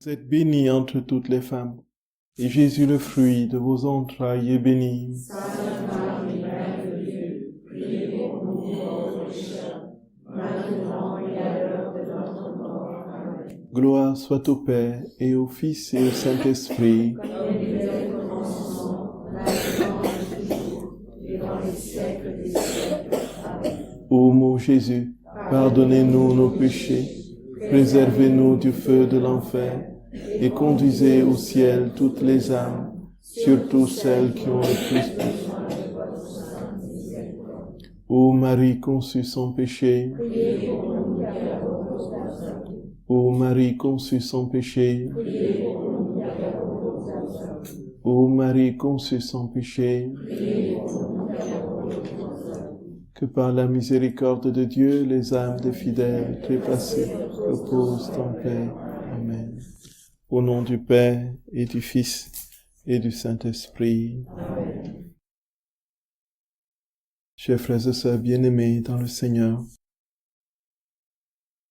Vous êtes bénie entre toutes les femmes, et Jésus, le fruit de vos entrailles, est béni. Sainte Marie, Mère de Dieu, priez pour nous pauvres pécheurs, maintenant et à l'heure de notre mort. Amen. Gloire soit au Père, et au Fils, et au Saint-Esprit. Comme il était au commencement, maintenant et toujours, et dans les siècles des siècles. Amen. Ô mon Jésus, pardonnez-nous nos péchés, préservez-nous du feu de l'enfer, et conduisez au ciel toutes les âmes, surtout celles qui ont le plus besoin. Ô Marie conçue sans péché, ô Marie conçue sans péché, ô Marie conçue sans péché, que par la miséricorde de Dieu, les âmes des fidèles trépassés reposent en paix. Amen. Au nom du Père et du Fils et du Saint-Esprit. Amen. Chers frères et sœurs bien-aimés dans le Seigneur,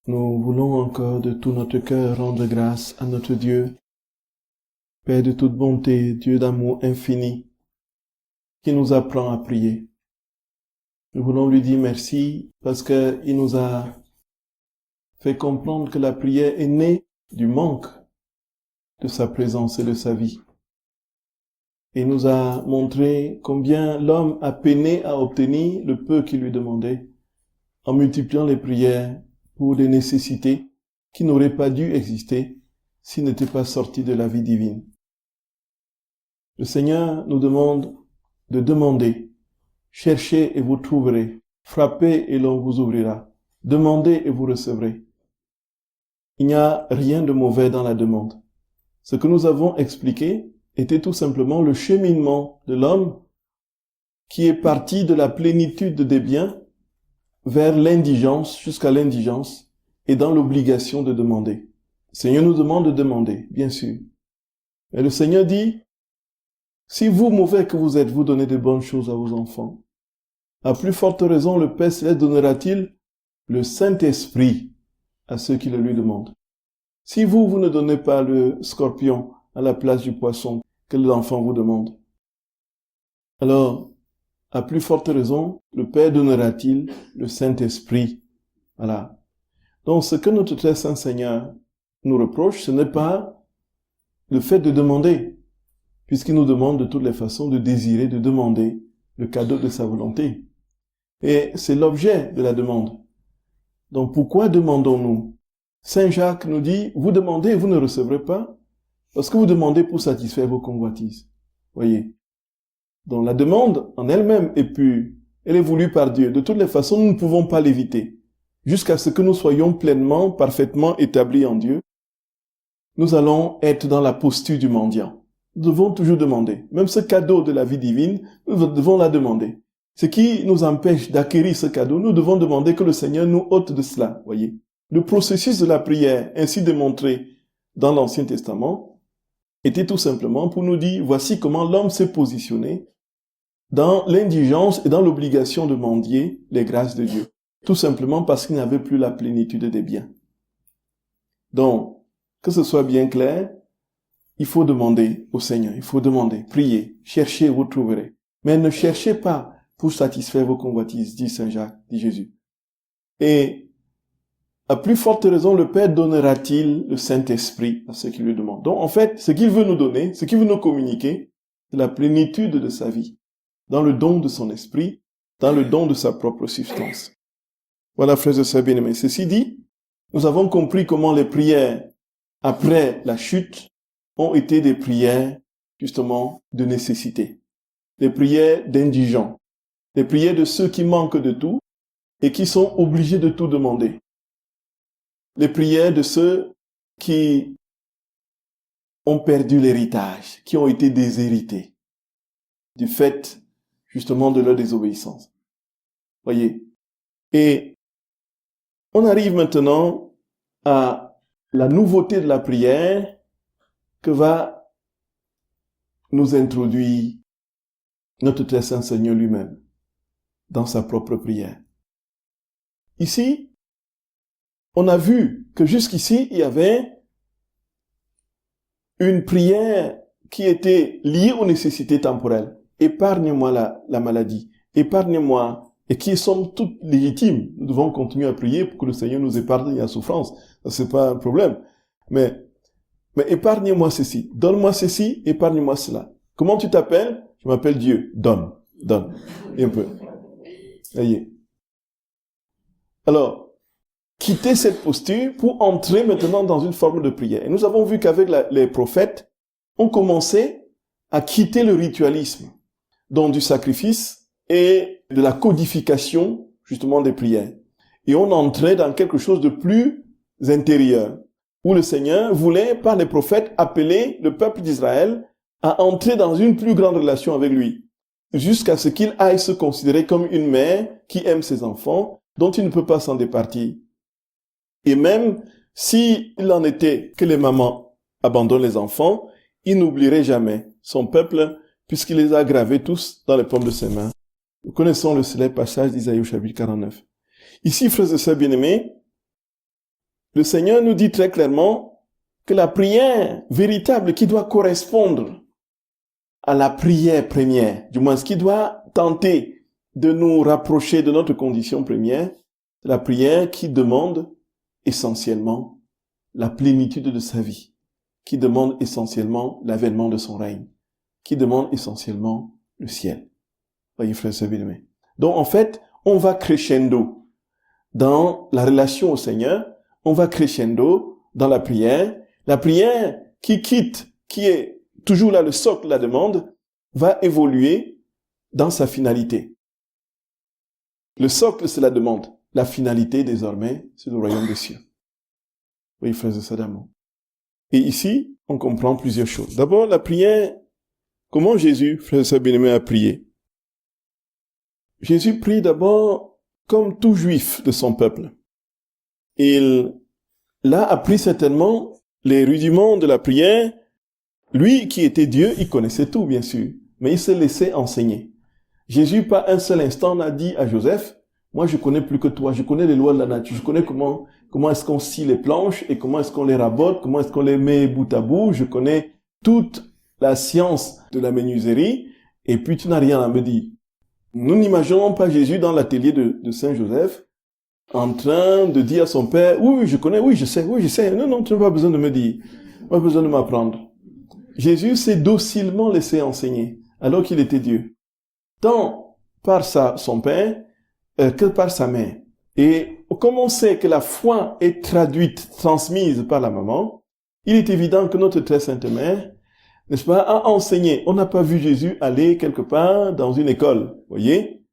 nous voulons encore de tout notre cœur rendre grâce à notre Dieu, Père de toute bonté, Dieu d'amour infini, qui nous apprend à prier. Nous voulons lui dire merci parce qu'il nous a fait comprendre que la prière est née du manque de sa présence et de sa vie. Et nous a montré combien l'homme a peiné à obtenir le peu qu'il lui demandait en multipliant les prières pour des nécessités qui n'auraient pas dû exister s'il n'était pas sorti de la vie divine. Le Seigneur nous demande de demander. Cherchez et vous trouverez. Frappez et l'on vous ouvrira. Demandez et vous recevrez. Il n'y a rien de mauvais dans la demande. Ce que nous avons expliqué était tout simplement le cheminement de l'homme qui est parti de la plénitude des biens vers l'indigence, jusqu'à l'indigence, et dans l'obligation de demander. Le Seigneur nous demande de demander, bien sûr. Et le Seigneur dit, si vous, mauvais que vous êtes, vous donnez de bonnes choses à vos enfants, à plus forte raison, le Père Céleste donnera-t-il le Saint-Esprit à ceux qui le lui demandent. Si vous, vous ne donnez pas le scorpion à la place du poisson que l'enfant vous demande, alors, à plus forte raison, le Père donnera-t-il le Saint-Esprit. Voilà. Donc, ce que notre très saint Seigneur nous reproche, ce n'est pas le fait de demander, puisqu'il nous demande de toutes les façons de désirer, de demander le cadeau de sa volonté. Et c'est l'objet de la demande. Donc, pourquoi demandons-nous? Saint Jacques nous dit, vous demandez et vous ne recevrez pas, parce que vous demandez pour satisfaire vos convoitises. Voyez. Donc, la demande en elle-même est pure. Elle est voulue par Dieu. De toutes les façons, nous ne pouvons pas l'éviter. Jusqu'à ce que nous soyons pleinement, parfaitement établis en Dieu, nous allons être dans la posture du mendiant. Nous devons toujours demander. Même ce cadeau de la vie divine, nous devons la demander. Ce qui nous empêche d'acquérir ce cadeau, nous devons demander que le Seigneur nous ôte de cela. Voyez. Le processus de la prière, ainsi démontré dans l'Ancien Testament, était tout simplement pour nous dire, voici comment l'homme s'est positionné dans l'indigence et dans l'obligation de mendier les grâces de Dieu. Tout simplement parce qu'il n'avait plus la plénitude des biens. Donc, que ce soit bien clair, il faut demander au Seigneur, il faut demander, prier, chercher, vous trouverez. Mais ne cherchez pas pour satisfaire vos convoitises, dit Saint Jacques, dit Jésus. Et à plus forte raison, le Père donnera-t-il le Saint-Esprit à ceux qui lui demandent. Donc, en fait, ce qu'il veut nous donner, ce qu'il veut nous communiquer, c'est la plénitude de sa vie, dans le don de son esprit, dans le don de sa propre substance. Voilà, frères et sœurs bien-aimés. Ceci dit, nous avons compris comment les prières après la chute ont été des prières, justement, de nécessité. Des prières d'indigents. Des prières de ceux qui manquent de tout et qui sont obligés de tout demander. Les prières de ceux qui ont perdu l'héritage, qui ont été déshérités du fait, justement, de leur désobéissance. Voyez. Et on arrive maintenant à la nouveauté de la prière que va nous introduire notre très saint Seigneur lui-même dans sa propre prière. Ici, on a vu que jusqu'ici, il y avait une prière qui était liée aux nécessités temporelles. Épargne-moi la maladie, épargne-moi, et qui sont toutes légitimes. Nous devons continuer à prier pour que le Seigneur nous épargne la souffrance. Ça, c'est pas un problème. Mais épargne-moi ceci, donne-moi ceci, épargne-moi cela. Comment tu t'appelles? Je m'appelle Dieu. Donne. Et un peu. Voyez. Alors, quitter cette posture pour entrer maintenant dans une forme de prière. Et nous avons vu qu'avec les prophètes, on commençait à quitter le ritualisme, donc du sacrifice et de la codification, justement, des prières. Et on entrait dans quelque chose de plus intérieur, où le Seigneur voulait, par les prophètes, appeler le peuple d'Israël à entrer dans une plus grande relation avec lui, jusqu'à ce qu'il aille se considérer comme une mère qui aime ses enfants, dont il ne peut pas s'en départir. Et même s'il en était que les mamans abandonnent les enfants, il n'oublierait jamais son peuple, puisqu'il les a gravés tous dans les paumes de ses mains. Nous connaissons le célèbre passage d'Isaïe au chapitre 49. Ici, frères et sœurs bien-aimés, le Seigneur nous dit très clairement que la prière véritable qui doit correspondre à la prière première, du moins ce qui doit tenter de nous rapprocher de notre condition première, c'est la prière qui demande essentiellement la plénitude de sa vie, qui demande essentiellement l'avènement de son règne, qui demande essentiellement le ciel. Voyez, frères et sœurs bien-aimés. Donc, en fait, on va crescendo dans la relation au Seigneur, on va crescendo dans la prière qui quitte, qui est toujours là, le socle, la demande, va évoluer dans sa finalité. Le socle, c'est la demande. La finalité, désormais, c'est le royaume des cieux. Oui, frères et sœurs d'amour. Et ici, on comprend plusieurs choses. D'abord, la prière, comment Jésus, frères et sœurs bien-aimés, a prié? Jésus prie d'abord comme tout juif de son peuple. Il a appris certainement les rudiments de la prière. Lui qui était Dieu, il connaissait tout, bien sûr, mais il s'est laissé enseigner. Jésus, pas un seul instant, n'a dit à Joseph, moi je connais plus que toi, je connais les lois de la nature, je connais comment est-ce qu'on scie les planches et comment est-ce qu'on les rabote, comment est-ce qu'on les met bout à bout, je connais toute la science de la menuiserie, et puis tu n'as rien à me dire. Nous n'imaginons pas Jésus dans l'atelier de Saint Joseph, en train de dire à son père, oui, je connais, oui, je sais, non, tu n'as pas besoin de me dire, pas besoin de m'apprendre. Jésus s'est docilement laissé enseigner, alors qu'il était Dieu, tant par son père que par sa mère. Et comme on sait que la foi est traduite, transmise par la maman, il est évident que notre très sainte mère, n'est-ce pas, a enseigné. On n'a pas vu Jésus aller quelque part dans une école, voyez.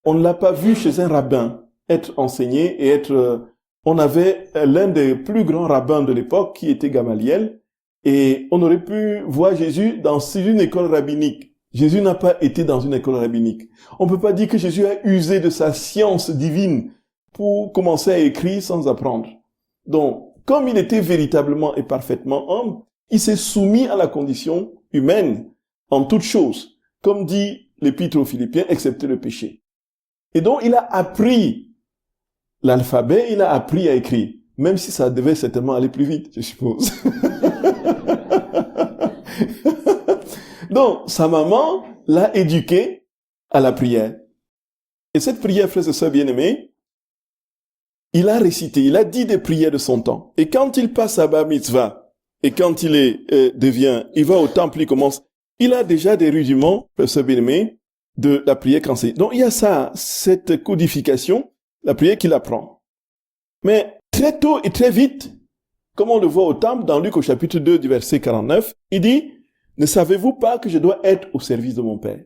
On ne l'a pas vu chez un rabbin être enseigné et être... on avait l'un des plus grands rabbins de l'époque qui était Gamaliel, et on aurait pu voir Jésus dans une école rabbinique. Jésus n'a pas été dans une école rabbinique. On ne peut pas dire que Jésus a usé de sa science divine pour commencer à écrire sans apprendre. Donc, comme il était véritablement et parfaitement homme, il s'est soumis à la condition humaine en toutes choses, comme dit l'Épître aux Philippiens, excepté le péché. Et donc, il a appris l'alphabet, il a appris à écrire, même si ça devait certainement aller plus vite, je suppose. Donc, sa maman l'a éduqué à la prière. Et cette prière, frères et sœurs bien-aimés, il a récité, il a dit des prières de son temps. Et quand il passe à Bar Mitzvah, et quand il va au temple, il commence, il a déjà des rudiments, frères et sœurs bien-aimés, de la prière qu'enseigne. Donc, il y a ça, cette codification, la prière qu'il apprend. Mais très tôt et très vite, comme on le voit au temple, dans Luc au chapitre 2 du verset 49, il dit, ne savez-vous pas que je dois être au service de mon Père?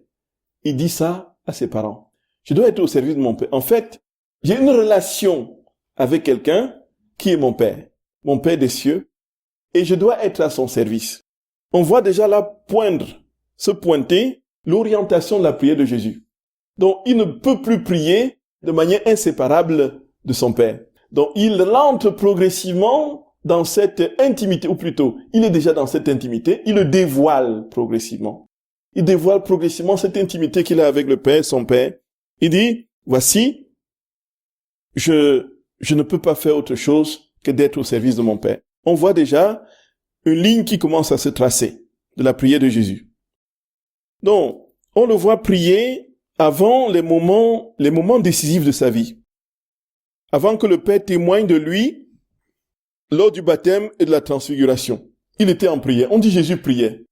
Il dit ça à ses parents. Je dois être au service de mon Père. En fait, j'ai une relation avec quelqu'un qui est mon Père des cieux, et je dois être à son service. On voit déjà là se pointer l'orientation de la prière de Jésus. Donc, il ne peut plus prier de manière inséparable de son Père. Donc, il rentre progressivement dans cette intimité, ou plutôt, il est déjà dans cette intimité, il le dévoile progressivement. Il dévoile progressivement cette intimité qu'il a avec le Père, son Père. Il dit, voici, je ne peux pas faire autre chose que d'être au service de mon Père. On voit déjà une ligne qui commence à se tracer de la prière de Jésus. Donc, on le voit prier avant les moments décisifs de sa vie. Avant que le Père témoigne de lui lors du baptême et de la transfiguration. Il était en prière. On dit Jésus priait.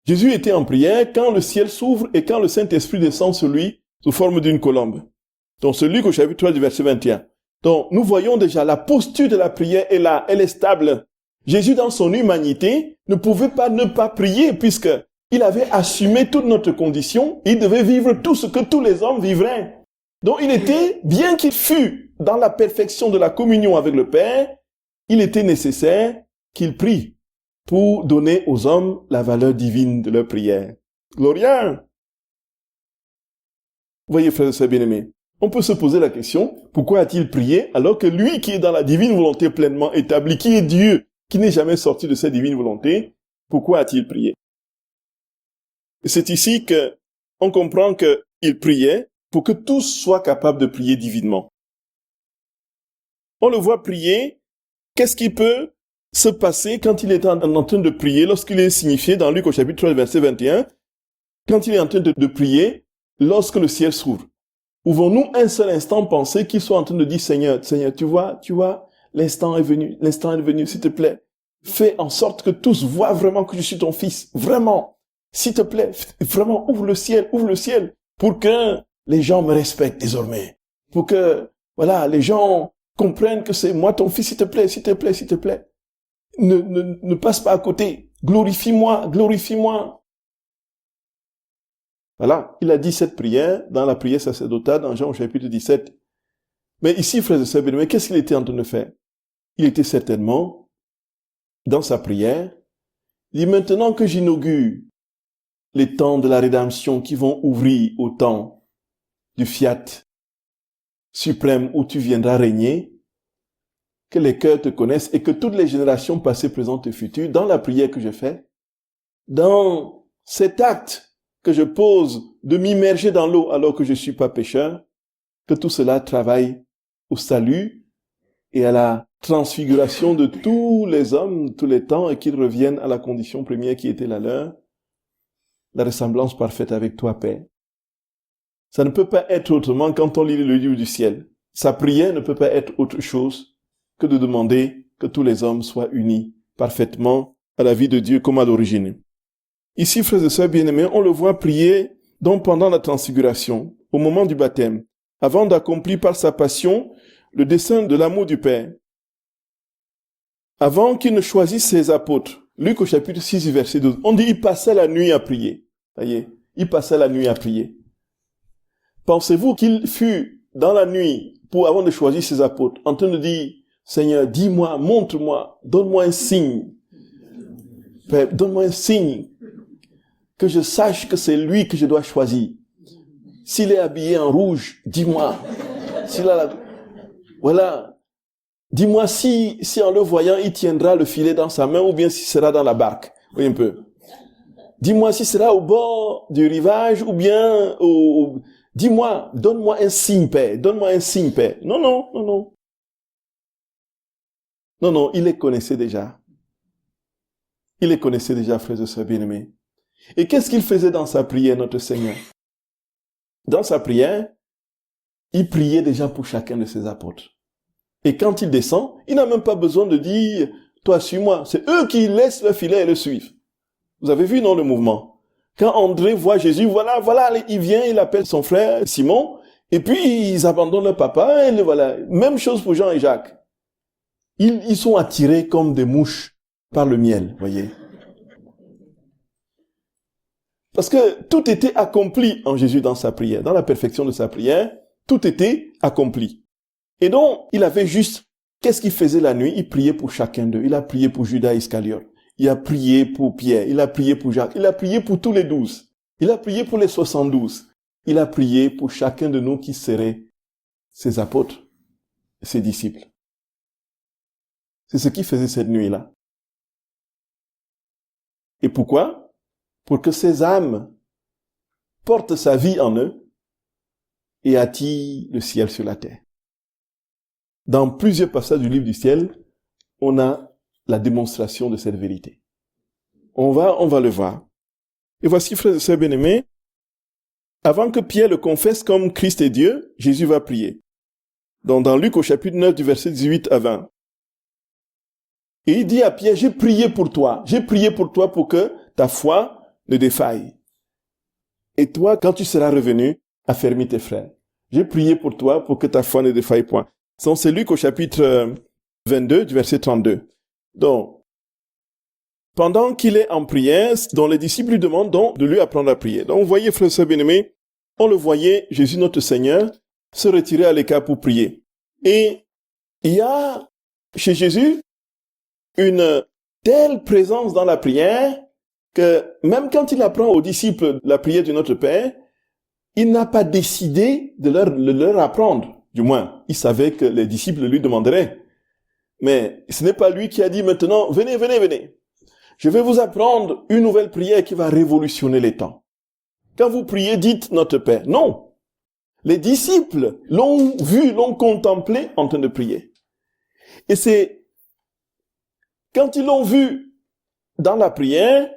Jésus était en prière quand le ciel s'ouvre et quand le Saint-Esprit descend sur lui sous forme d'une colombe. Donc, c'est Luc au chapitre 3 du verset 21. Donc, nous voyons déjà la posture de la prière est là, elle est stable. Jésus, dans son humanité, ne pouvait pas ne pas prier puisque il avait assumé toute notre condition. Il devait vivre tout ce que tous les hommes vivraient. Donc, il était, bien qu'il fût dans la perfection de la communion avec le Père, il était nécessaire qu'il prie pour donner aux hommes la valeur divine de leur prière. Gloria! Voyez, frères et sœurs bien-aimés, on peut se poser la question, pourquoi a-t-il prié alors que lui qui est dans la divine volonté pleinement établie, qui est Dieu, qui n'est jamais sorti de cette divine volonté, pourquoi a-t-il prié? C'est ici que on comprend qu'il priait pour que tous soient capables de prier divinement. On le voit prier, qu'est-ce qui peut se passer quand il est en train de prier, lorsqu'il est signifié dans Luc au chapitre 3, verset 21, quand il est en train de prier, lorsque le ciel s'ouvre. Pouvons-nous un seul instant penser qu'il soit en train de dire, Seigneur, tu vois, l'instant est venu, s'il te plaît. Fais en sorte que tous voient vraiment que je suis ton fils, vraiment. S'il te plaît, vraiment, ouvre le ciel, pour que les gens me respectent désormais. Pour que, voilà, les gens comprennent que c'est moi ton fils, s'il te plaît. Ne passe pas à côté. Glorifie-moi. Voilà, il a dit cette prière dans la prière sacerdotale dans Jean au chapitre 17. Mais ici, frères et sœurs, mais qu'est-ce qu'il était en train de faire? Il était certainement dans sa prière. Il dit maintenant que j'inaugure les temps de la rédemption qui vont ouvrir au temps du fiat suprême où tu viendras régner, que les cœurs te connaissent et que toutes les générations passées, présentes et futures, dans la prière que je fais, dans cet acte que je pose de m'immerger dans l'eau alors que je ne suis pas pécheur, que tout cela travaille au salut et à la transfiguration de tous les hommes, tous les temps, et qu'ils reviennent à la condition première qui était la leur, la ressemblance parfaite avec toi, Père. Ça ne peut pas être autrement quand on lit le livre du ciel. Sa prière ne peut pas être autre chose que de demander que tous les hommes soient unis parfaitement à la vie de Dieu comme à l'origine. Ici, frères et sœurs bien-aimés, on le voit prier donc pendant la transfiguration, au moment du baptême, avant d'accomplir par sa passion le dessein de l'amour du Père. Avant qu'il ne choisisse ses apôtres, Luc au chapitre 6, verset 12, on dit il passait la nuit à prier. Voyez, il passait la nuit à prier. Pensez-vous qu'il fut dans la nuit, avant de choisir ses apôtres, en train de dire, Seigneur, dis-moi, montre-moi, donne-moi un signe. Père, donne-moi un signe, que je sache que c'est lui que je dois choisir. S'il est habillé en rouge, dis-moi. Voilà. Dis-moi si en le voyant, il tiendra le filet dans sa main ou bien s'il sera dans la barque. Oui, un peu. Dis-moi si sera au bord du rivage ou bien dis-moi, donne-moi un signe, Père. Donne-moi un signe, Père. Non, il les connaissait déjà. Il les connaissait déjà, frères et sœurs bien-aimés. Et qu'est-ce qu'il faisait dans sa prière, notre Seigneur? Dans sa prière, il priait déjà pour chacun de ses apôtres. Et quand il descend, il n'a même pas besoin de dire « Toi, suis-moi ». C'est eux qui laissent le filet et le suivent. Vous avez vu, non, le mouvement? Quand André voit Jésus, voilà, il vient, il appelle son frère Simon, et puis ils abandonnent leur papa, et voilà. Même chose pour Jean et Jacques. Ils sont attirés comme des mouches par le miel, voyez. Parce que tout était accompli en Jésus dans sa prière. Dans la perfection de sa prière, tout était accompli. Et donc, il avait juste, qu'est-ce qu'il faisait la nuit? Il priait pour chacun d'eux. Il a prié pour Judas Iscariote. Il a prié pour Pierre. Il a prié pour Jacques. Il a prié pour tous les 12. Il a prié pour les 72. Il a prié pour chacun de nous qui seraient ses apôtres, ses disciples. C'est ce qu'il faisait cette nuit-là. Et pourquoi? Pour que ces âmes portent sa vie en eux et attirent le ciel sur la terre. Dans plusieurs passages du livre du ciel, on a la démonstration de cette vérité. On va le voir. Et voici, frères et sœurs bien-aimés, avant que Pierre le confesse comme Christ est Dieu, Jésus va prier. Donc, dans Luc au chapitre 9 du verset 18 à 20. Et il dit à Pierre, j'ai prié pour toi pour que ta foi ne défaille. Et toi, quand tu seras revenu, affermis tes frères. J'ai prié pour toi pour que ta foi ne défaille point. Donc, c'est Luc au chapitre 22 du verset 32. Donc, pendant qu'il est en prière, dont les disciples lui demandent donc de lui apprendre à prier. Donc, vous voyez, frères et sœurs bien-aimés, on le voyait, Jésus notre Seigneur, se retirer à l'écart pour prier. Et il y a chez Jésus une telle présence dans la prière que même quand il apprend aux disciples la prière de notre Père, il n'a pas décidé de leur apprendre. Du moins, il savait que les disciples lui demanderaient. Mais ce n'est pas lui qui a dit maintenant, venez. Je vais vous apprendre une nouvelle prière qui va révolutionner les temps. Quand vous priez, dites notre Père. Non. Les disciples l'ont vu, l'ont contemplé en train de prier. Et c'est quand ils l'ont vu dans la prière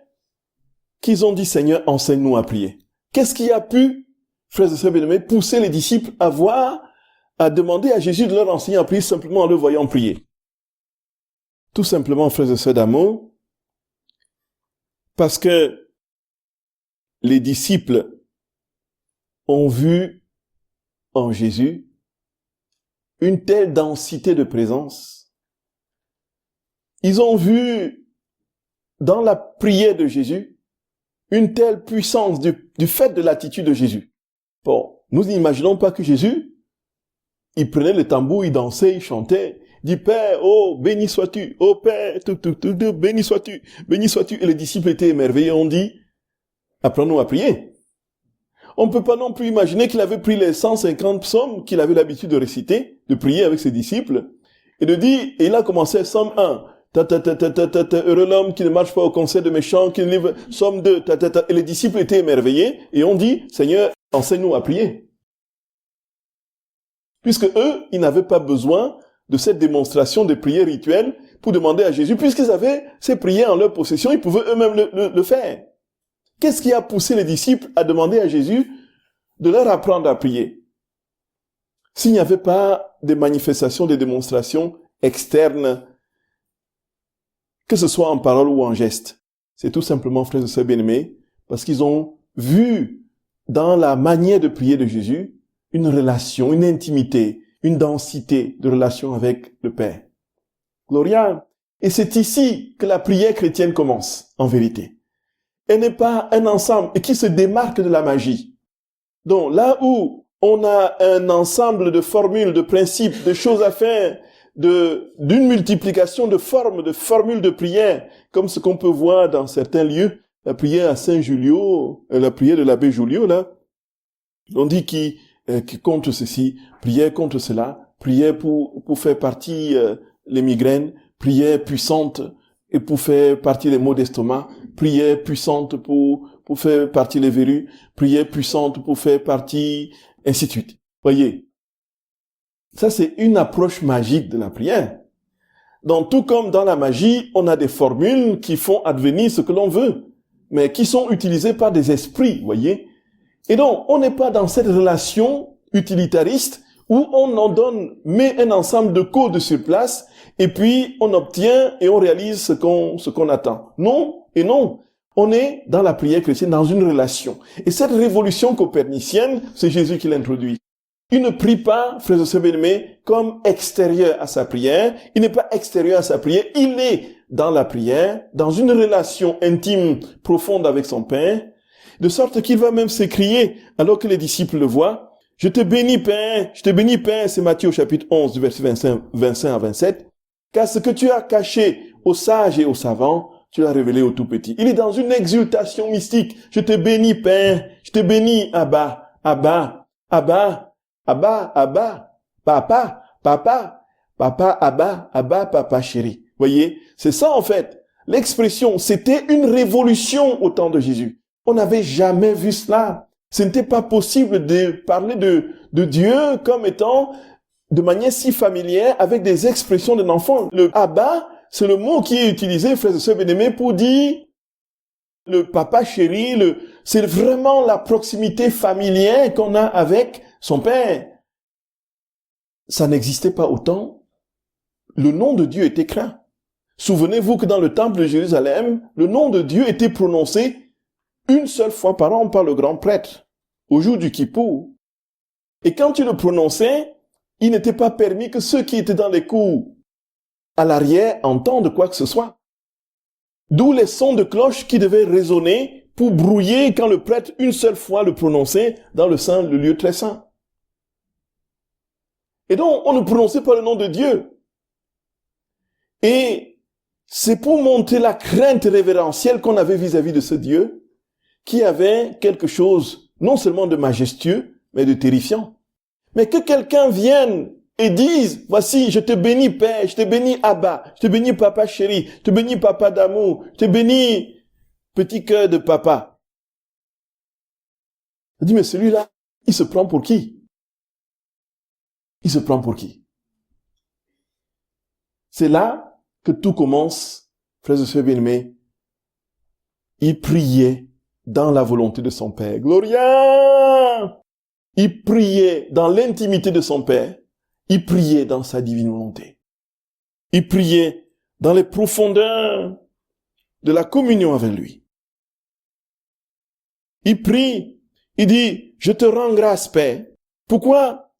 qu'ils ont dit, Seigneur, enseigne-nous à prier. Qu'est-ce qui a pu, frères et sœurs bien-aimés, pousser les disciples à demander à Jésus de leur enseigner à prier simplement en le voyant prier? Tout simplement, frères et sœurs d'amour, parce que les disciples ont vu en Jésus une telle densité de présence. Ils ont vu dans la prière de Jésus une telle puissance du fait de l'attitude de Jésus. Bon, nous n'imaginons pas que Jésus, il prenait le tambour, il dansait, il chantait, il dit Père, oh, béni sois-tu, oh Père, béni sois-tu. Et les disciples étaient émerveillés, on dit, apprends-nous à prier. On ne peut pas non plus imaginer qu'il avait pris les 150 psaumes qu'il avait l'habitude de réciter, de prier avec ses disciples, et de dire, et il a commencé Psaume 1, heureux l'homme qui ne marche pas au conseil de méchants, qui ne livre, Psaume 2, et les disciples étaient émerveillés, et on dit, Seigneur, enseigne-nous à prier. Puisque eux, ils n'avaient pas besoin de cette démonstration de prière rituelle pour demander à Jésus, puisqu'ils avaient ces prières en leur possession, ils pouvaient eux-mêmes le faire. Qu'est-ce qui a poussé les disciples à demander à Jésus de leur apprendre à prier? S'il n'y avait pas de manifestations, de démonstrations externes, que ce soit en parole ou en geste, c'est tout simplement, frères et sœurs bien-aimés, parce qu'ils ont vu dans la manière de prier de Jésus une relation, une intimité, une densité de relation avec le Père. Gloria. Et c'est ici que la prière chrétienne commence, en vérité. Elle n'est pas un ensemble et qui se démarque de la magie. Donc là où on a un ensemble de formules, de principes, de choses à faire, d'une multiplication de formes, de formules de prière, comme ce qu'on peut voir dans certains lieux, la prière à Saint-Julio, la prière de l'abbé Julio, là, on dit qui contre ceci, prière contre cela, prière pour faire partie les migraines, prière puissante et pour faire partie les maux d'estomac, prière puissante pour faire partie les verrues, prière puissante pour faire partie, ainsi de suite. Voyez, ça c'est une approche magique de la prière. Donc tout comme dans la magie, on a des formules qui font advenir ce que l'on veut, mais qui sont utilisées par des esprits, voyez. Et donc, on n'est pas dans cette relation utilitariste où on en met un ensemble de codes sur place et puis on obtient et on réalise ce qu'on attend. Non et non. On est dans la prière chrétienne, dans une relation. Et cette révolution copernicienne, c'est Jésus qui l'introduit. Il ne prie pas, frères et sœurs bien-aimés, comme extérieur à sa prière. Il n'est pas extérieur à sa prière. Il est dans la prière, dans une relation intime, profonde avec son Père, de sorte qu'il va même s'écrier, alors que les disciples le voient, « Je te bénis, Père, c'est Matthieu au chapitre 11, du verset 25 à 27, « car ce que tu as caché aux sages et aux savants, tu l'as révélé aux tout petits. » Il est dans une exultation mystique. « Je te bénis, Père, je te bénis, Abba, Abba, Abba, Abba, Abba, Papa, Papa, Papa, Abba, Abba, Papa chéri. » Voyez, c'est ça en fait. L'expression, c'était une révolution au temps de Jésus. On n'avait jamais vu cela. Ce n'était pas possible de parler de Dieu comme étant de manière si familière avec des expressions d'un enfant. Le Abba, c'est le mot qui est utilisé, frères et sœurs bien-aimés, pour dire le papa chéri, c'est vraiment la proximité familière qu'on a avec son père. Ça n'existait pas autant. Le nom de Dieu était craint. Souvenez-vous que dans le temple de Jérusalem, le nom de Dieu était prononcé une seule fois par an par le grand prêtre, au jour du Kippour. Et quand tu le prononçais, il n'était pas permis que ceux qui étaient dans les cours à l'arrière entendent quoi que ce soit. D'où les sons de cloche qui devaient résonner pour brouiller quand le prêtre une seule fois le prononçait dans le lieu très saint. Et donc, on ne prononçait pas le nom de Dieu. Et c'est pour montrer la crainte révérentielle qu'on avait vis-à-vis de ce Dieu, qui avait quelque chose, non seulement de majestueux, mais de terrifiant. Mais que quelqu'un vienne et dise, voici, je te bénis Père, je te bénis Abba, je te bénis Papa chéri, je te bénis Papa d'amour, je te bénis petit cœur de papa. Je dis, mais celui-là, il se prend pour qui? Il se prend pour qui? C'est là que tout commence, frères et sœurs bien-aimés. Il priait dans la volonté de son Père. Gloria! Il priait dans l'intimité de son Père. Il priait dans sa divine volonté. Il priait dans les profondeurs de la communion avec lui. Il prie, il dit, je te rends grâce, Père. Pourquoi?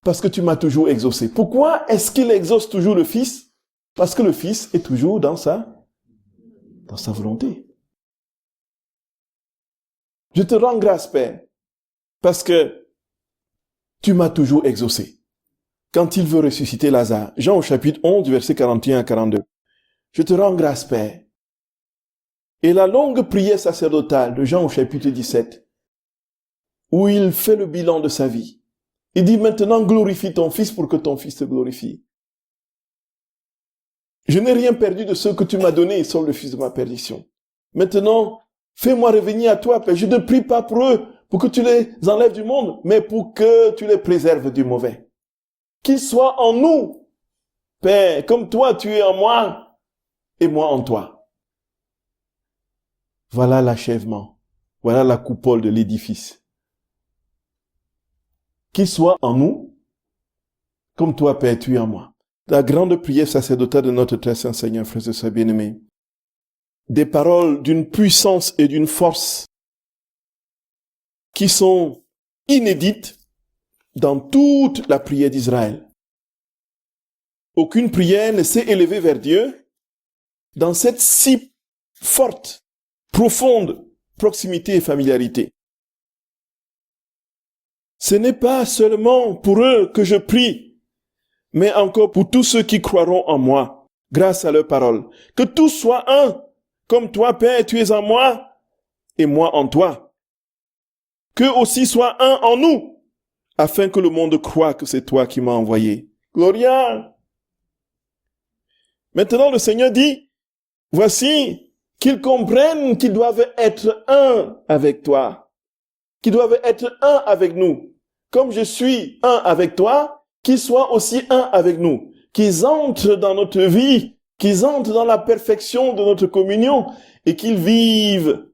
Parce que tu m'as toujours exaucé. Pourquoi est-ce qu'il exauce toujours le Fils? Parce que le Fils est toujours dans sa volonté. Je te rends grâce, Père, parce que tu m'as toujours exaucé. Quand il veut ressusciter Lazare, Jean au chapitre 11, versets 41 à 42. Je te rends grâce, Père. Et la longue prière sacerdotale de Jean au chapitre 17, où il fait le bilan de sa vie. Il dit maintenant glorifie ton Fils pour que ton Fils te glorifie. Je n'ai rien perdu de ce que tu m'as donné, sauf le fils de ma perdition. Maintenant, fais-moi revenir à toi, Père. Je ne prie pas pour eux, pour que tu les enlèves du monde, mais pour que tu les préserves du mauvais. Qu'ils soient en nous, Père, comme toi tu es en moi, et moi en toi. Voilà l'achèvement. Voilà la coupole de l'édifice. Qu'ils soient en nous, comme toi, Père, tu es en moi. La grande prière sacerdotale de notre très saint Seigneur, frères et sœurs bien-aimés. Des paroles d'une puissance et d'une force qui sont inédites dans toute la prière d'Israël. Aucune prière ne s'est élevée vers Dieu dans cette si forte, profonde proximité et familiarité. Ce n'est pas seulement pour eux que je prie, mais encore pour tous ceux qui croiront en moi, grâce à leurs paroles. Que tous soient un, comme toi, Père, tu es en moi, et moi en toi. Qu'eux aussi soient un en nous, afin que le monde croie que c'est toi qui m'as envoyé. Gloria! Maintenant, le Seigneur dit, voici, qu'ils comprennent qu'ils doivent être un avec toi, qu'ils doivent être un avec nous. Comme je suis un avec toi, qu'ils soient aussi un avec nous, qu'ils entrent dans notre vie, qu'ils entrent dans la perfection de notre communion et qu'ils vivent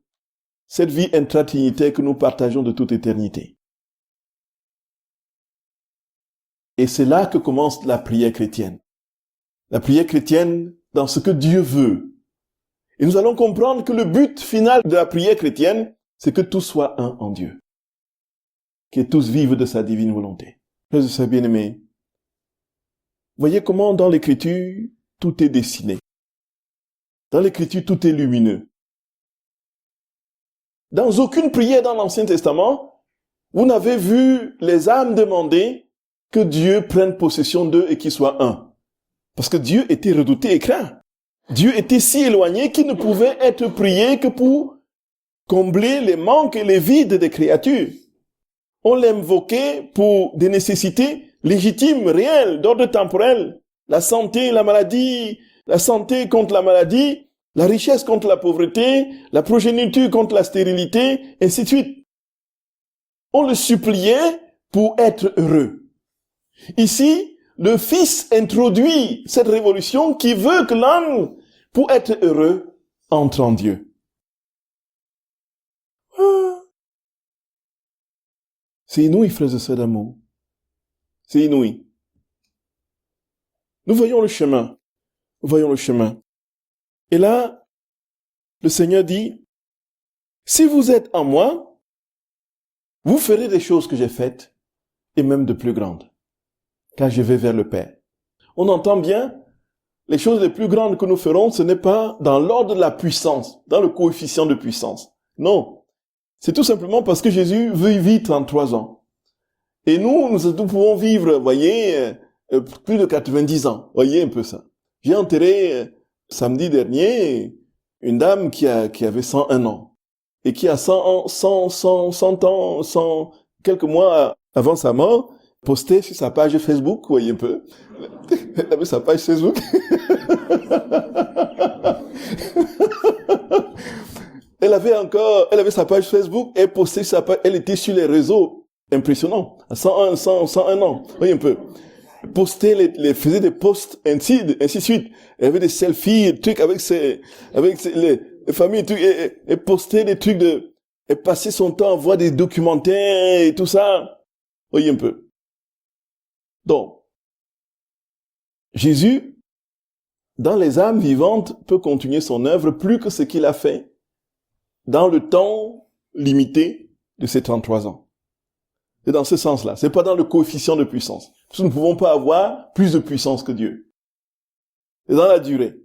cette vie intratrinitaire que nous partageons de toute éternité. Et c'est là que commence la prière chrétienne. La prière chrétienne dans ce que Dieu veut. Et nous allons comprendre que le but final de la prière chrétienne, c'est que tous soient un en Dieu. Que tous vivent de sa divine volonté. Frères et sœurs bien-aimés, voyez comment dans l'Écriture, tout est dessiné. Dans l'Écriture, tout est lumineux. Dans aucune prière dans l'Ancien Testament, vous n'avez vu les âmes demander que Dieu prenne possession d'eux et qu'ils soient un. Parce que Dieu était redouté et craint. Dieu était si éloigné qu'il ne pouvait être prié que pour combler les manques et les vides des créatures. On l'invoquait pour des nécessités légitimes, réelles, d'ordre temporel. La santé, la maladie, la santé contre la maladie, la richesse contre la pauvreté, la progéniture contre la stérilité, ainsi de suite. On le suppliait pour être heureux. Ici, le Fils introduit cette révolution qui veut que l'homme, pour être heureux, entre en Dieu. C'est inouï, frères et sœurs d'amour. C'est inouï. Nous voyons le chemin. Nous voyons le chemin. Et là, le Seigneur dit, si vous êtes en moi, vous ferez des choses que j'ai faites, et même de plus grandes, car je vais vers le Père. On entend bien, les choses les plus grandes que nous ferons, ce n'est pas dans l'ordre de la puissance, dans le coefficient de puissance. Non. C'est tout simplement parce que Jésus vit 33 ans. Et nous pouvons vivre, voyez, plus de 90 ans. Voyez un peu ça. J'ai enterré, samedi dernier, une dame qui avait 101 ans. Et qui a 100 ans, quelques mois avant sa mort, posté sur sa page Facebook, voyez un peu. Elle avait sa page Facebook. Elle avait sa page Facebook et posté sa page, elle était sur les réseaux. Impressionnant. À 101 ans. Voyez un peu. Faisait des posts, ainsi de suite. Elle avait des selfies, trucs avec les familles, trucs, et postait des trucs et passait son temps à voir des documentaires et tout ça. Voyez un peu. Donc, Jésus, dans les âmes vivantes, peut continuer son œuvre plus que ce qu'il a fait dans le temps limité de ses 33 ans. C'est dans ce sens-là. C'est pas dans le coefficient de puissance. Parce que nous ne pouvons pas avoir plus de puissance que Dieu. C'est dans la durée.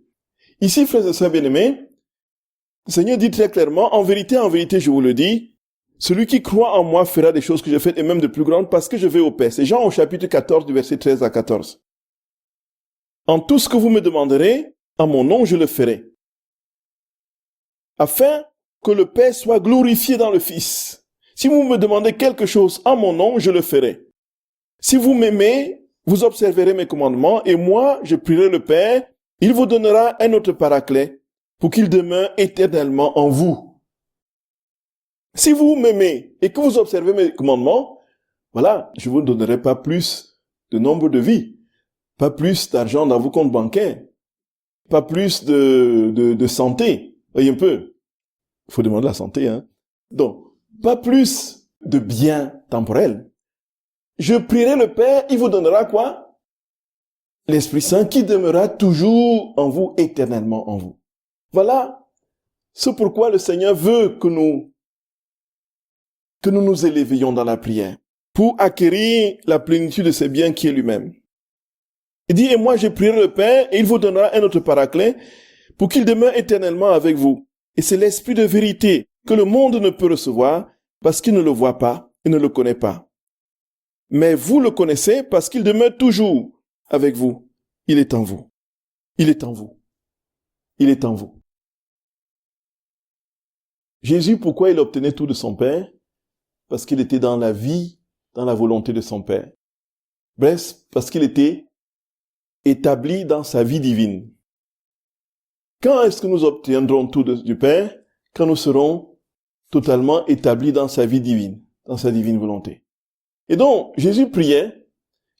Ici, frères et sœurs bien-aimés, le Seigneur dit très clairement, en vérité, je vous le dis, celui qui croit en moi fera des choses que j'ai faites et même de plus grandes parce que je vais au Père. C'est Jean au chapitre 14 du verset 13 à 14. En tout ce que vous me demanderez, en mon nom, je le ferai. Afin que le Père soit glorifié dans le Fils. Si vous me demandez quelque chose en mon nom, je le ferai. Si vous m'aimez, vous observerez mes commandements et moi, je prierai le Père, il vous donnera un autre paraclet pour qu'il demeure éternellement en vous. Si vous m'aimez et que vous observez mes commandements, voilà, je vous donnerai pas plus de nombre de vies, pas plus d'argent dans vos comptes bancaires, pas plus de santé. Voyez un peu. Il faut demander la santé, hein. Donc, pas plus de biens temporels. Je prierai le Père, il vous donnera quoi? L'Esprit Saint qui demeurera toujours en vous, éternellement en vous. Voilà. C'est pourquoi le Seigneur veut que nous nous élevions dans la prière pour acquérir la plénitude de ses biens qui est lui-même. Il dit, et moi je prierai le Père et il vous donnera un autre paraclet pour qu'il demeure éternellement avec vous. Et c'est l'Esprit de vérité que le monde ne peut recevoir parce qu'il ne le voit pas et ne le connaît pas. Mais vous le connaissez parce qu'il demeure toujours avec vous. Il est en vous. Il est en vous. Il est en vous. Jésus, pourquoi il obtenait tout de son Père? Parce qu'il était dans la vie, dans la volonté de son Père. Bref, parce qu'il était établi dans sa vie divine. Quand est-ce que nous obtiendrons tout du Père? Quand nous serons totalement établis dans sa vie divine, dans sa divine volonté. Et donc, Jésus priait.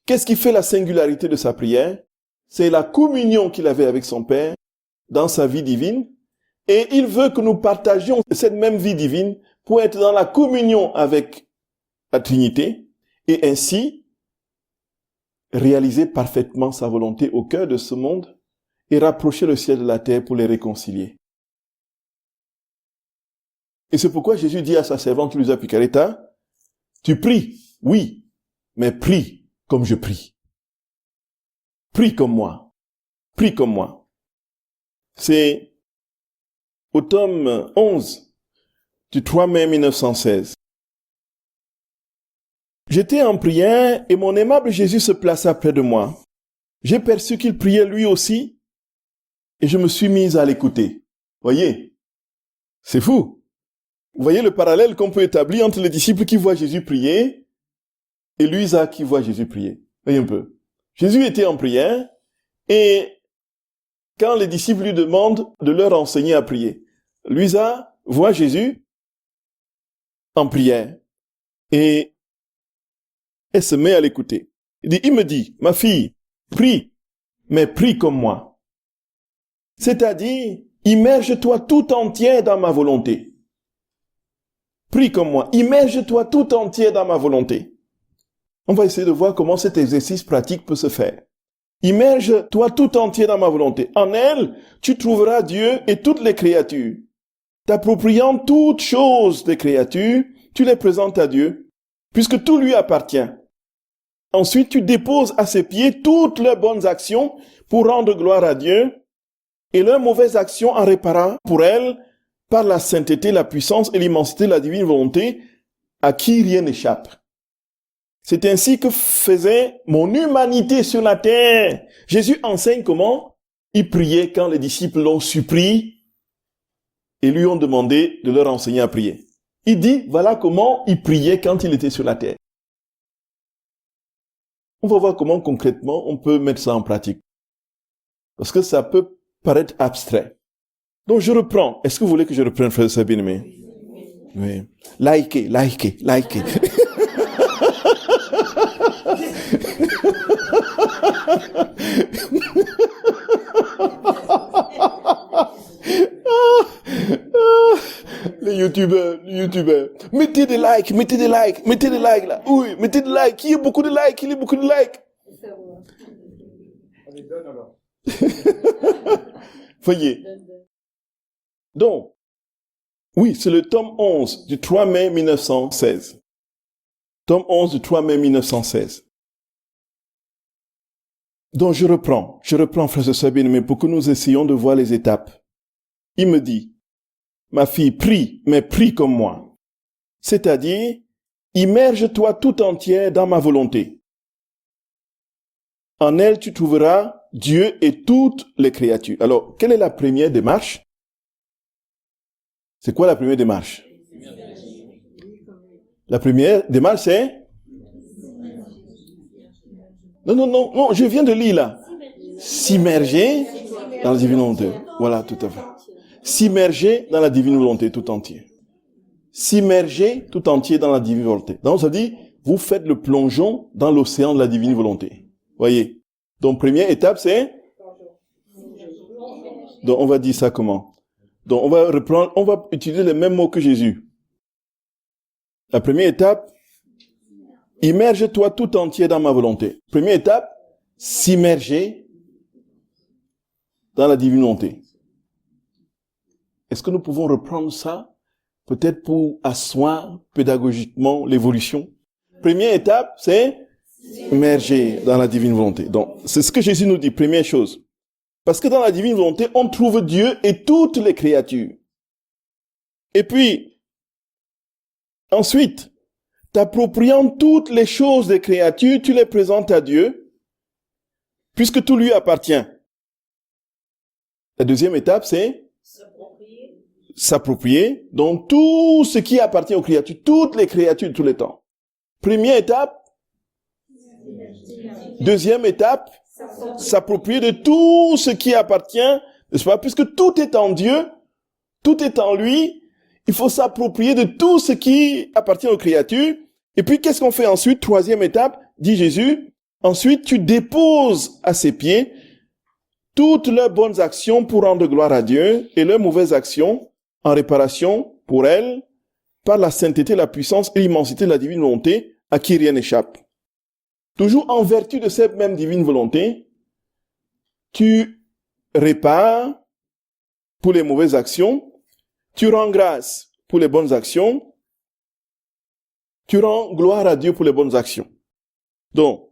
Qu'est-ce qui fait la singularité de sa prière? C'est la communion qu'il avait avec son Père dans sa vie divine. Et il veut que nous partagions cette même vie divine pour être dans la communion avec la Trinité et ainsi réaliser parfaitement sa volonté au cœur de ce monde et rapprocher le ciel de la terre pour les réconcilier. Et c'est pourquoi Jésus dit à sa servante Luisa Picaretta, tu pries, oui, mais prie comme je prie. Prie comme moi. Prie comme moi. C'est au tome 11 du 3 mai 1916. J'étais en prière et mon aimable Jésus se plaça près de moi. J'ai perçu qu'il priait lui aussi et je me suis mise à l'écouter. Voyez, c'est fou. Vous voyez le parallèle qu'on peut établir entre les disciples qui voient Jésus prier et Luisa qui voit Jésus prier. Voyez un peu. Jésus était en prière et quand les disciples lui demandent de leur enseigner à prier, Luisa voit Jésus en prière et elle se met à l'écouter. Il me dit, ma fille, prie, mais prie comme moi. C'est-à-dire, immerge-toi tout entière dans ma volonté. prie comme moi. Immerge-toi tout entier dans ma volonté. On va essayer de voir comment cet exercice pratique peut se faire. Immerge-toi tout entier dans ma volonté. En elle, tu trouveras Dieu et toutes les créatures. T'appropriant toutes choses des créatures, tu les présentes à Dieu, puisque tout lui appartient. Ensuite, tu déposes à ses pieds toutes leurs bonnes actions pour rendre gloire à Dieu, et leurs mauvaises actions en réparant pour elles par la sainteté, la puissance et l'immensité de la divine volonté, à qui rien n'échappe. C'est ainsi que faisait mon humanité sur la terre. Jésus enseigne comment il priait quand les disciples l'ont supplie et lui ont demandé de leur enseigner à prier. Il dit, voilà comment il priait quand il était sur la terre. On va voir comment concrètement on peut mettre ça en pratique. Parce que ça peut paraître abstrait. Donc je reprends. Est-ce que vous voulez que je reprenne, frère et bien-aimé? Oui. Likez. Les youtubeurs. Mettez des likes là. Oui, mettez des likes. Qui a beaucoup de likes? Voyez. Donc, oui, c'est le tome 11 du 3 mai 1916. Tome 11 du 3 mai 1916. Donc, je reprends, frère et sœurs bien-aimés, pour que nous essayions de voir les étapes. Il me dit, ma fille, prie, mais prie comme moi. C'est-à-dire, immerge-toi tout entière dans ma volonté. En elle, tu trouveras Dieu et toutes les créatures. Alors, quelle est la première démarche? C'est quoi la première démarche? La première démarche, c'est... Non, je viens de lire là. S'immerger dans la divine volonté. Voilà, tout à fait. S'immerger dans la divine volonté tout entier. S'immerger tout entier dans la divine volonté. Donc, ça dit, vous faites le plongeon dans l'océan de la divine volonté. Voyez. Donc, première étape, c'est... Donc, on va dire ça comment? Donc, on va utiliser les mêmes mots que Jésus. La première étape, immerge-toi tout entier dans ma volonté. Première étape, s'immerger dans la divine volonté. Est-ce que nous pouvons reprendre ça, peut-être pour asseoir pédagogiquement l'évolution? Première étape, c'est immerger dans la divine volonté. Donc, c'est ce que Jésus nous dit, première chose. Parce que dans la divine volonté, on trouve Dieu et toutes les créatures. Et puis, ensuite, t'appropriant toutes les choses des créatures, tu les présentes à Dieu, puisque tout lui appartient. La deuxième étape, c'est s'approprier, donc tout ce qui appartient aux créatures, toutes les créatures de tous les temps. Première étape. Deuxième étape, s'approprier de tout ce qui appartient, n'est-ce pas? Puisque tout est en Dieu, tout est en lui, il faut s'approprier de tout ce qui appartient aux créatures. Et puis, qu'est-ce qu'on fait ensuite? Troisième étape, dit Jésus. Ensuite, tu déposes à ses pieds toutes leurs bonnes actions pour rendre gloire à Dieu et leurs mauvaises actions en réparation pour elles par la sainteté, la puissance et l'immensité de la divine volonté à qui rien n'échappe. Toujours en vertu de cette même divine volonté, tu répares pour les mauvaises actions, tu rends grâce pour les bonnes actions, tu rends gloire à Dieu pour les bonnes actions. Donc,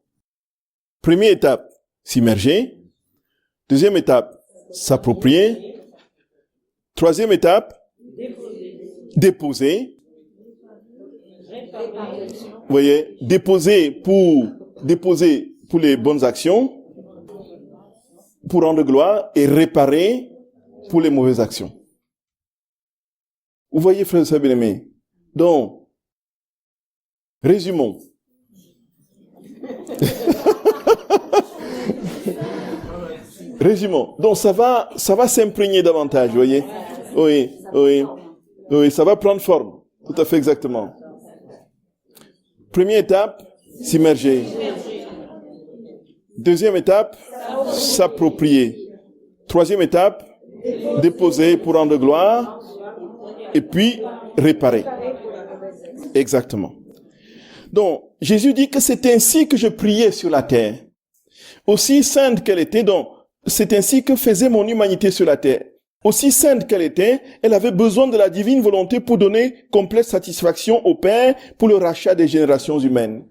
première étape, s'immerger. Deuxième étape, s'approprier. Troisième étape, déposer. Vous voyez, déposer pour les bonnes actions, pour rendre gloire, et réparer pour les mauvaises actions. Vous voyez, frères et sœurs bien-aimés. Donc, résumons. Résumons. Donc, ça va s'imprégner davantage, vous voyez. Oui, ça va prendre forme. Tout à fait exactement. Première étape, s'immerger. Deuxième étape, s'approprier. Troisième étape, déposer pour rendre gloire. Et puis, réparer. Exactement. Donc, Jésus dit que c'est ainsi que je priais sur la terre. Aussi sainte qu'elle était, donc, c'est ainsi que faisait mon humanité sur la terre. Aussi sainte qu'elle était, elle avait besoin de la divine volonté pour donner complète satisfaction au Père pour le rachat des générations humaines.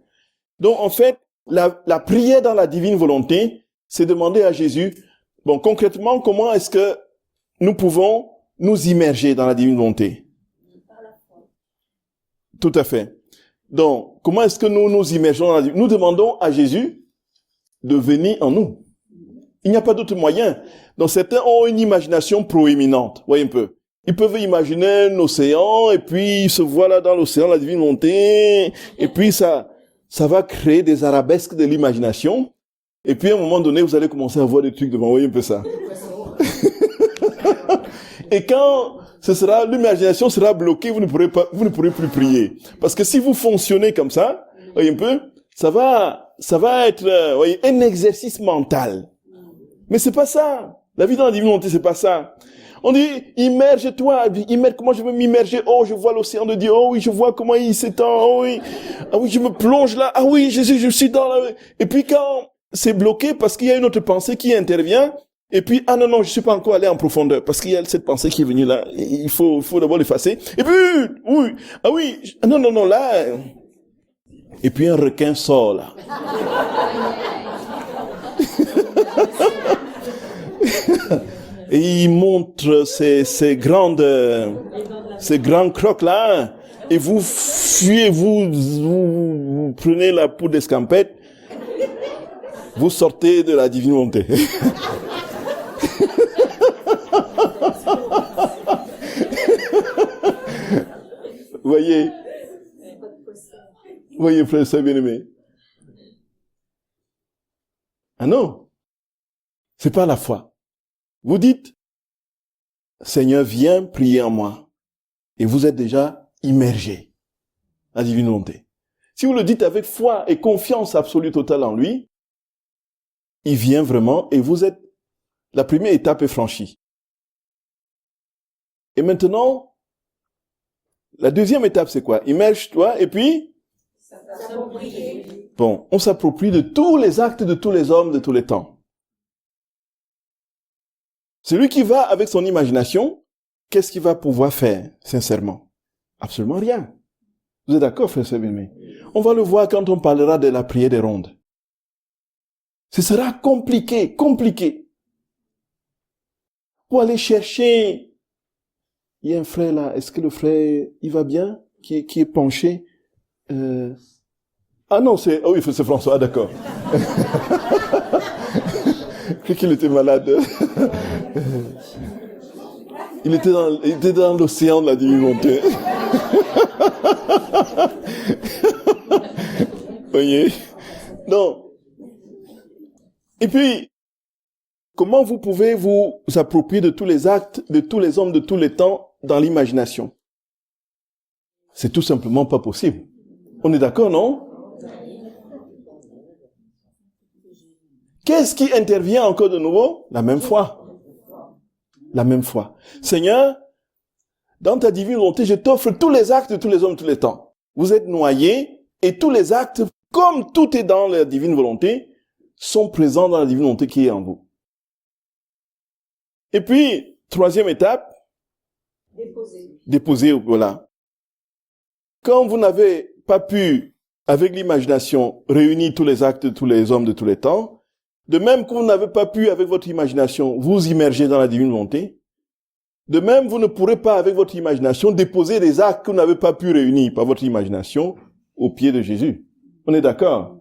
Donc, en fait, la prière dans la divine volonté, c'est demander à Jésus, bon, concrètement, comment est-ce que nous pouvons nous immerger dans la divine volonté? Tout à fait. Donc, comment est-ce que nous nous immergeons dans la divine? Nous demandons à Jésus de venir en nous. Il n'y a pas d'autre moyen. Donc, certains ont une imagination proéminente. Voyez un peu. Ils peuvent imaginer un océan, et puis ils se voient là dans l'océan, la divine volonté, et puis ça va créer des arabesques de l'imagination. Et puis, à un moment donné, vous allez commencer à voir des trucs devant. Voyez un peu ça. Et quand l'imagination sera bloquée, vous ne pourrez plus prier. Parce que si vous fonctionnez comme ça, voyez un peu, ça va être, voyez, un exercice mental. Mais c'est pas ça. La vie dans la divine volonté, c'est pas ça. On dit, immerge-toi. Comment je veux m'immerger? Oh, je vois l'océan de Dieu. Oh oui, je vois comment il s'étend. Oh oui. Ah oui, je me plonge là. Ah oui, Jésus, je suis dans la... Et puis quand c'est bloqué parce qu'il y a une autre pensée qui intervient, et puis, ah non, je suis pas encore allé en profondeur, parce qu'il y a cette pensée qui est venue là, il faut d'abord l'effacer. Et puis, oui, ah oui, non, là, et puis un requin sort là. Et il montre ces grands crocs là, et vous fuyez, vous prenez la peau d'escampette, vous sortez de la divine volonté. Voyez, frère, c'est bien-aimé. Ah non, c'est pas la foi. Vous dites, Seigneur, viens prier en moi. Et vous êtes déjà immergé à la divine volonté. Si vous le dites avec foi et confiance absolue totale en lui, il vient vraiment et la première étape est franchie. Et maintenant, la deuxième étape, c'est quoi? Immerge-toi et puis? Bon, on s'approprie de tous les actes de tous les hommes de tous les temps. Celui qui va avec son imagination, qu'est-ce qu'il va pouvoir faire, sincèrement? Absolument rien. Vous êtes d'accord, frère Sabine? On va le voir quand on parlera de la prière des rondes. Ce sera compliqué. Pour aller chercher... Il y a un frère là, est-ce que le frère, il va bien? Qui est penché? Ah non, c'est François, d'accord. Je crois qu'il était malade. Il était dans l'océan de la divine volonté. Voyez? Non. Et puis, comment vous pouvez vous approprier de tous les actes, de tous les hommes, de tous les temps dans l'imagination? C'est tout simplement pas possible. On est d'accord, non? Qu'est-ce qui intervient encore de nouveau? La même foi. Seigneur, dans ta divine volonté, je t'offre tous les actes de tous les hommes, tous les temps. Vous êtes noyés et tous les actes, comme tout est dans la divine volonté, sont présents dans la divine volonté qui est en vous. Et puis, troisième étape, déposer, voilà. Quand vous n'avez pas pu, avec l'imagination, réunir tous les actes de tous les hommes de tous les temps, de même que vous n'avez pas pu, avec votre imagination, vous immerger dans la divine volonté, de même, vous ne pourrez pas, avec votre imagination, déposer des actes que vous n'avez pas pu réunir par votre imagination aux pieds de Jésus. On est d'accord?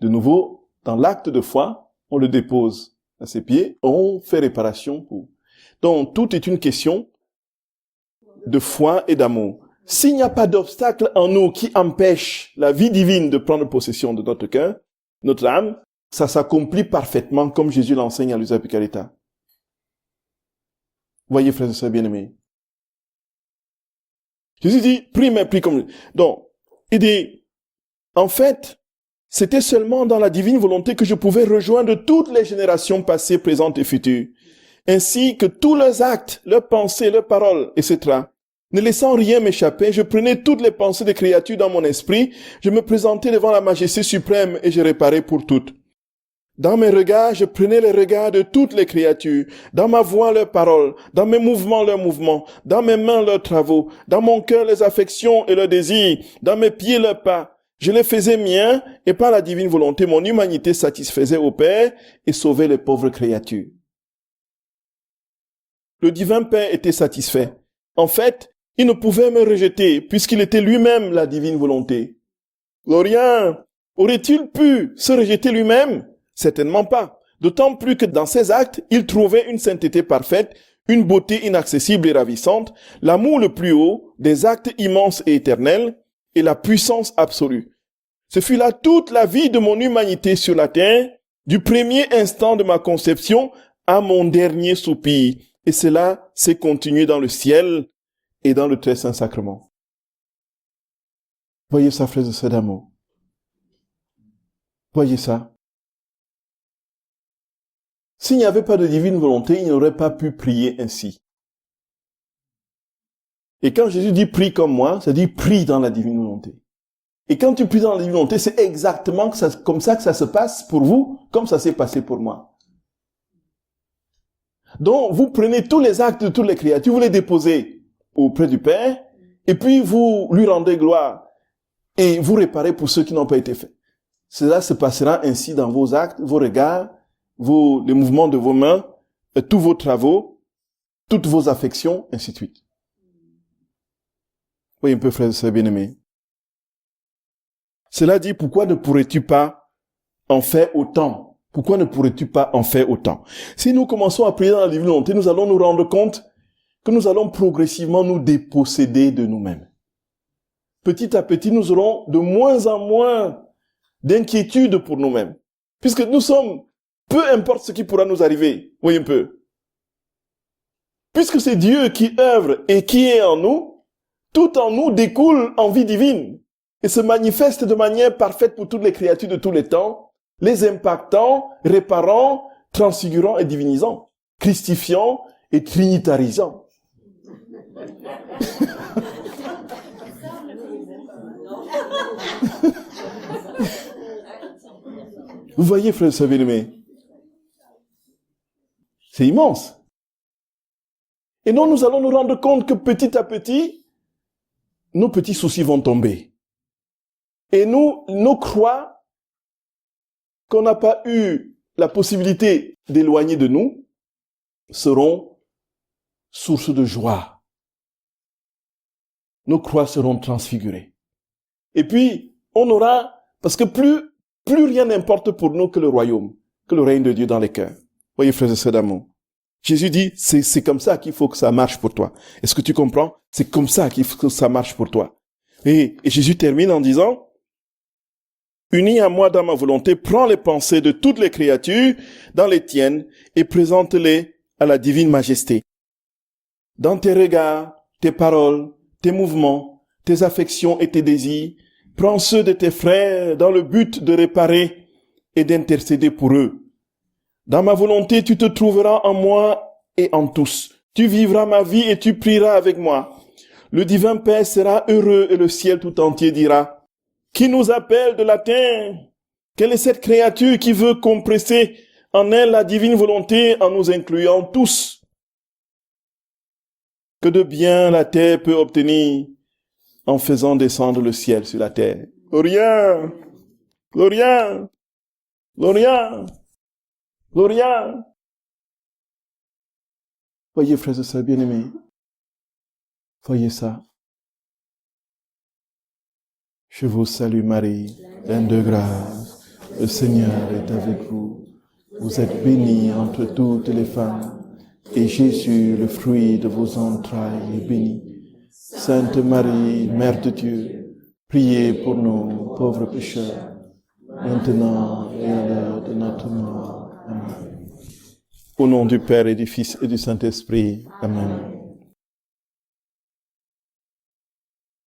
De nouveau, dans l'acte de foi, on le dépose à ses pieds, on fait réparation pour. Donc, tout est une question de foi et d'amour. S'il n'y a pas d'obstacle en nous qui empêche la vie divine de prendre possession de notre cœur, notre âme, ça s'accomplit parfaitement comme Jésus l'enseigne à l'usage Picarita. Voyez, frères et sœurs bien-aimés. Jésus dit, prie, mais prie comme... Donc, il dit, en fait, c'était seulement dans la divine volonté que je pouvais rejoindre toutes les générations passées, présentes et futures, ainsi que tous leurs actes, leurs pensées, leurs paroles, etc., Ne laissant rien m'échapper, je prenais toutes les pensées des créatures dans mon esprit, je me présentais devant la majesté suprême et je réparais pour toutes. Dans mes regards, je prenais les regards de toutes les créatures, dans ma voix leurs paroles, dans mes mouvements leurs mouvements, dans mes mains leurs travaux, dans mon cœur les affections et leurs désirs, dans mes pieds leurs pas. Je les faisais miens et par la divine volonté, mon humanité satisfaisait au Père et sauvait les pauvres créatures. Le divin Père était satisfait. En fait, il ne pouvait me rejeter puisqu'il était lui-même la divine volonté. Gloria, aurait-il pu se rejeter lui-même? Certainement pas. D'autant plus que dans ses actes, il trouvait une sainteté parfaite, une beauté inaccessible et ravissante, l'amour le plus haut, des actes immenses et éternels, et la puissance absolue. Ce fut là toute la vie de mon humanité sur la terre, du premier instant de ma conception à mon dernier soupir. Et cela s'est continué dans le ciel et dans le très saint sacrement. Voyez ça, frères et sœurs d'amour. Voyez ça. S'il n'y avait pas de divine volonté, il n'aurait pas pu prier ainsi. Et quand Jésus dit « prie comme moi », ça dit « prie dans la divine volonté ». Et quand tu pries dans la divine volonté, c'est exactement comme ça que ça se passe pour vous, comme ça s'est passé pour moi. Donc, vous prenez tous les actes de toutes les créatures, vous les déposez auprès du Père, et puis vous lui rendez gloire, et vous réparez pour ceux qui n'ont pas été faits. Cela se passera ainsi dans vos actes, vos regards, les mouvements de vos mains, tous vos travaux, toutes vos affections, ainsi de suite. Oui, un peu, frère et sœurs bien-aimés. Cela dit, pourquoi ne pourrais-tu pas en faire autant? Pourquoi ne pourrais-tu pas en faire autant? Si nous commençons à prier dans la divine volonté, nous allons nous rendre compte que nous allons progressivement nous déposséder de nous-mêmes. Petit à petit, nous aurons de moins en moins d'inquiétude pour nous-mêmes. Puisque nous sommes, peu importe ce qui pourra nous arriver, voyez un peu. Puisque c'est Dieu qui œuvre et qui est en nous, tout en nous découle en vie divine et se manifeste de manière parfaite pour toutes les créatures de tous les temps, les impactant, réparant, transfigurant et divinisant, christifiant et trinitarisant. Vous voyez, frère et sœurs bien-aimés, c'est immense. Et donc, nous allons nous rendre compte que petit à petit, nos petits soucis vont tomber. Et nos croix, qu'on n'a pas eu la possibilité d'éloigner de nous, seront source de joie. Nos croix seront transfigurées. Et puis, on aura, parce que plus rien n'importe pour nous que le royaume, que le règne de Dieu dans les cœurs. Voyez, frères et sœurs d'amour. Jésus dit, c'est comme ça qu'il faut que ça marche pour toi. Est-ce que tu comprends? C'est comme ça qu'il faut que ça marche pour toi. Et Jésus termine en disant, unis à moi dans ma volonté, prends les pensées de toutes les créatures dans les tiennes et présente-les à la divine majesté. Dans tes regards, tes paroles, tes mouvements, tes affections et tes désirs, prends ceux de tes frères dans le but de réparer et d'intercéder pour eux. Dans ma volonté, tu te trouveras en moi et en tous. Tu vivras ma vie et tu prieras avec moi. Le divin Père sera heureux et le ciel tout entier dira, qui nous appelle de la terre? Quelle est cette créature qui veut compresser en elle la divine volonté en nous incluant tous? Que de bien la terre peut obtenir en faisant descendre le ciel sur la terre. Gloria! Gloria! Gloria! Gloria! Voyez, frères et sœurs bien-aimés, voyez ça. Je vous salue Marie, pleine de grâce, le Seigneur est avec vous. Vous êtes bénie entre toutes les femmes, et Jésus, le fruit de vos entrailles, est béni. Sainte Marie, Mère de Dieu, priez pour nous, pauvres pécheurs, maintenant et à l'heure de notre mort. Amen. Au nom du Père et du Fils et du Saint-Esprit. Amen.